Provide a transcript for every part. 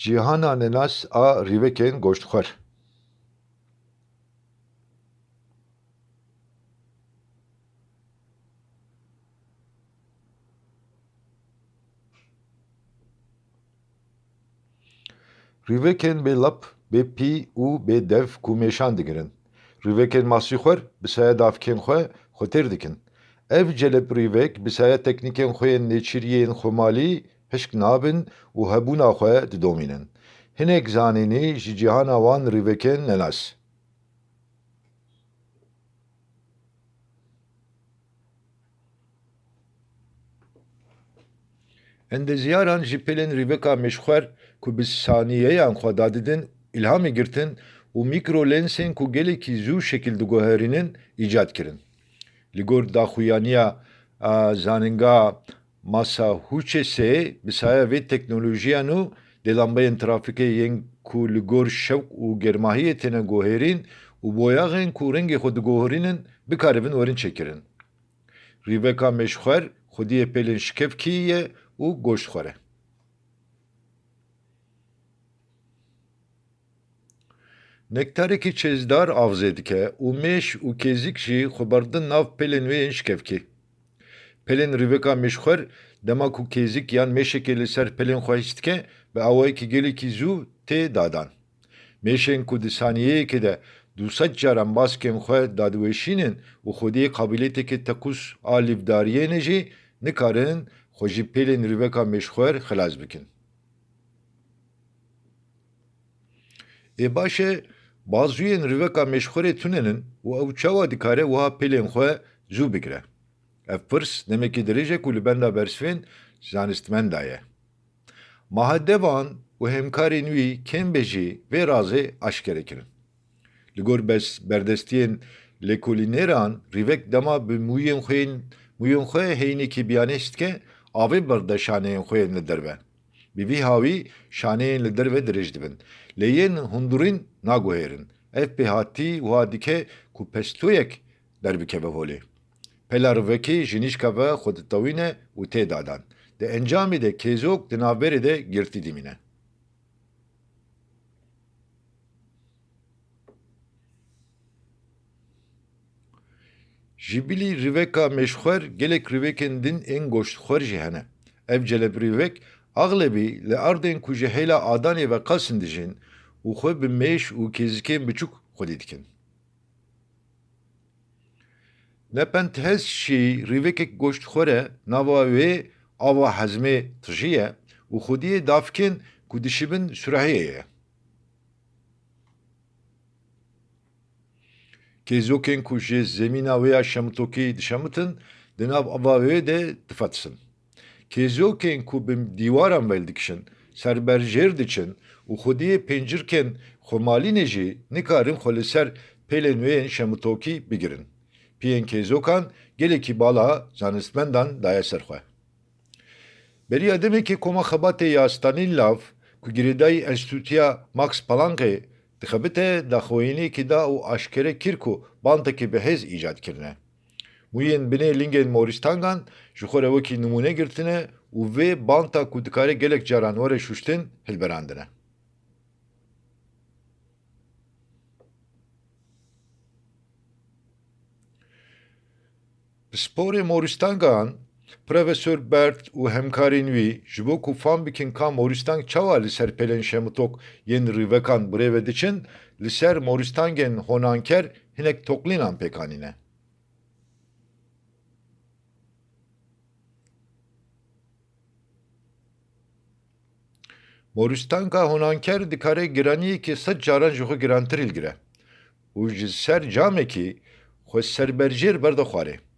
Cihana nenas a rîvekên goştxwar. Rîvekên bêlap, bê pî û bêdev ku mêşan digirin. Rîvekên masî xwer bi saya davkên xwe xwetir dikin. Ev celeb rîvek bi saya teknîkên xwe yên nêçîriyên xwemalî hişk nabin û hebûna xwe didomînin. Hinek zanînî ji cîhana wan rîvekên nenas. Endeziyaran ji pelên rîveka meşxwer ku bi saniyeyan xwe dadidin îlhamê girtin û mîkrolensên ku gelekî zû şekil diguherînin îcat kirin. Li gor daxuyaniya zanîngeha Massachusettsê bi saya vê teknolojiyan û dêlambayên trafîkê yên ku li gor şewq û germahiyê têne guherîn û boyaxên ku rengê xwe diguherînin bikaribin werin çêkirin. Rîveka meşxwer xwediyê pelên şikevkî ye û goştxwar e. Nektarekî çêzdar avzê dike û mêş û kêzik jî xweberdin nav pelên wê yên şikevkî. Pelên rîveka meşxwer dema ku kêzik yan mêşekê li ser pelên xwe hîs dike bi awayekî gelekî zû tê dadan. Mêşên ku di saniyeyekê de 200 caran baskên xwe dadiweşînin û xwediyê qabiliyetekî teqûs a lîvdariyêne jî nikarin xwe ji pelên rîveka meşxwer xilas bikin. Baş e bazûyên rîveka meşxwerê tunenin û ew çawa dikare wiha pelên xwe zû bigire. Ev pirs demekî dirêj e ku li benda bersivên zanistmenda ye. Mahedevan û hemkarên wî kêm jî vê razê aşkere kirin. Li gor berdestiyên lêkolîneran rîvek dema bi mûyên xwe heynekî biyanî dike avê berde şaneyên xwe yên li derve. Bi vî havî şaneyên li derve dirêj dibin. Lê yên hundirîn naguherin. Ev pêhatî wiha dike ku pestoyek derbikeve holê. Pela rîvekê ji nîşka ve xwe ditewîne û tê dadan. Di encamê de kêzok di navberê de girtî dimîne. Ji bilî rîveka meşxwer gelek rîvekên din ên goştxwer jî hene. Ev celeb rîvek aglebî li erdên ku ji hêla adanê ve qasîn dijîn û xwe bi mêş û kêzikên biçûk xwedî dikin. Nepenthez jî rîvekek goştxwer e, nava wê ava hezmê tijî ye û xwediyê davkên ku dişibin süreheyê ye. Kêzokên ku ji zemîna wê ya şemitokî dişemitin, di nav ava wê de difetisin. Kêzokên ku bi dîwaran vel dikişin, serberjêr diçin û xwediyê pêncirkên xwemalînê jî nikarin xwe li ser pelên wê yên şemitokî bigirin. Piyên kêzokan gelekî bala zanistmendan daye ser xwe. Beriya demekî koma xebatê ya Stanîslav ku girêdayî Enstitûya Max Planckê dixebite daxuyînekî da û aşkere kir ku bantekî bihêz îcat kirine. Mûyên binê lingên Morîstangan ji xwe re wekî nimûne girtine û vê banta ku dikare gelek caran were şuştin hilberandine. Bi sporê Morîstangan Profesör Bert û hemkarên wî ji bo ku fam bikin ka Morîstang çawa li ser pelên şemitok yên rîvekan birêve diçin, li ser Morîstangên honanker hinek toqlînan pêkanîne. Morîstanga honanker dikare giraniyekî 100 caran ji xwe girantir hilgire û ji ser camekî xwe serberjêr berdixware.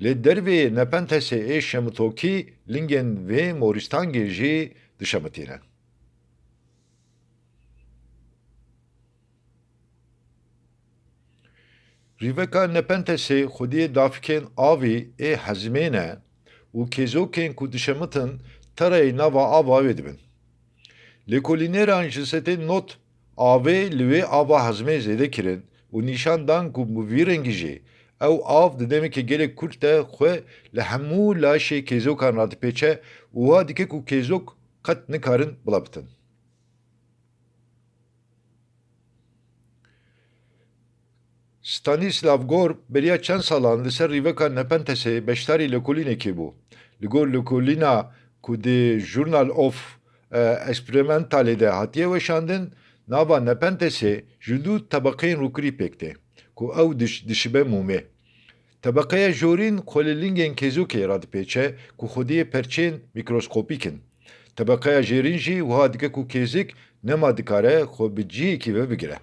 Lê dervê nepentesê ê şemitokî lingên vê Morîstangê jî dişemitîne. Rîveka nepentesê xwediyê davkên avî ê hezmê ne û kêzokên ku dişemitin tereyê nava ava wê dibin. Lêkolîneran ji setê not avê li wê ava hezmê zêde kirin û nîşan dan ku bi vî rengî jî ew av di demekî gelek kurt de xwe li hemû laşê kêzokan radipêçe û wiha dike ku kêzok qet nikarin bila bitin. Stanislav Gor beriya çend salan li ser rîveka Nepentesê beşdarî lêkolînekê bû. Li gor lêkolîna ku di Journal of Experimentalê de hatiye weşandin, nava Nepentesê ji du tebaqeyên rûkirî pêk tê, ku ew dişibe mûmê. Tebaqeya jorîn xwe li lingên kêzokê radipêçe ku xwediyê perçên mîkroskopîk in. Tebaqeya jêrîn jî wiha dike ku kêzik nema dikare xwe bi cihekî ve bigire.